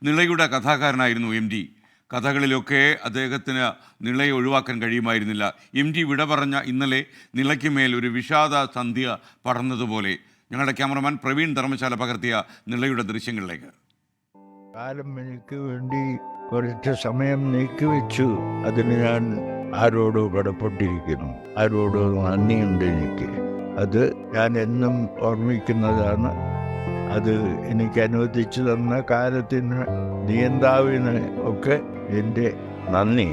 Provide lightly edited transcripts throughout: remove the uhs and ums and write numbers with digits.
നിളയുടെ കഥാകാരനായിരുന്നു M T. കഥകളിലൊക്കെ അദ്ദേഹത്തിന് നിളയെ ഒഴിവാക്കാൻ കഴിയുമായിരുന്നില്ല. എം ടി വിട പറഞ്ഞ ഇന്നലെ നിളയ്ക്ക് മേൽ ഒരു വിഷാദ സന്ധ്യ പടർന്നതുപോലെ. ഞങ്ങളുടെ ക്യാമറമാൻ പ്രവീൺ ധർമ്മശാല പകർത്തിയ നിളയുടെ ദൃശ്യങ്ങളിലേക്ക്. കാലം എനിക്ക് വേണ്ടി കുറച്ച് സമയം നീക്കിവെച്ചു. അതിന് ഞാൻ ആരോടോ കടപ്പെട്ടിരിക്കുന്നു, ആരോടോ നന്ദിയുണ്ട് എനിക്ക്. അത് ഞാൻ എന്നും ഓർമ്മിക്കുന്നതാണ്. അത് എനിക്ക് അനുവദിച്ചു തന്ന കാലത്തിന്, നിയന്താവിന് ഒക്കെ എൻ്റെ നന്ദി.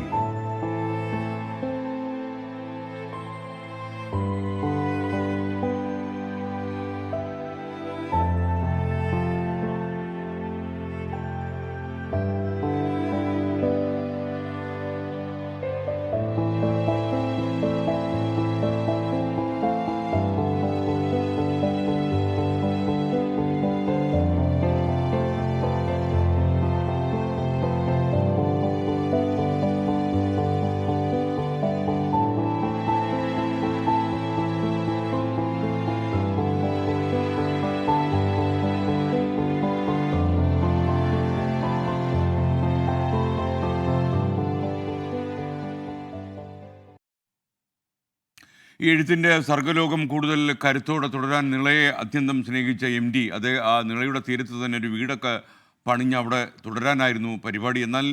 ഈ എഴുത്തിൻ്റെ സർഗ്ഗലോകം കൂടുതൽ കരുത്തോടെ തുടരാൻ നിളയെ അത്യന്തം സ്നേഹിച്ച എം ടി ആ നിളയുടെ തീരത്ത് തന്നെ ഒരു വീടൊക്കെ പണിഞ്ഞ് അവിടെ തുടരാനായിരുന്നു പരിപാടി. എന്നാൽ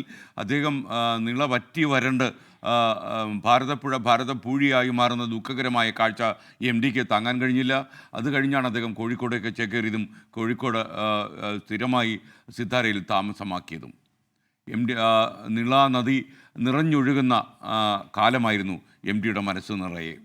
അദ്ദേഹം നിള വറ്റി വരണ്ട് ഭാരതപ്പുഴ ഭാരതപ്പൂഴിയായി മാറുന്ന ദുഃഖകരമായ കാഴ്ച എം ടിക്ക് താങ്ങാൻ കഴിഞ്ഞില്ല. അത് കഴിഞ്ഞാണ് അദ്ദേഹം കോഴിക്കോടേക്ക് ചേക്കേറിയതും കോഴിക്കോട് സ്ഥിരമായി സിത്താരയിൽ താമസമാക്കിയതും. നിള നദി നിറഞ്ഞൊഴുകുന്ന കാലമായിരുന്നു എം ടിയുടെ മനസ്സ് നിറയെ.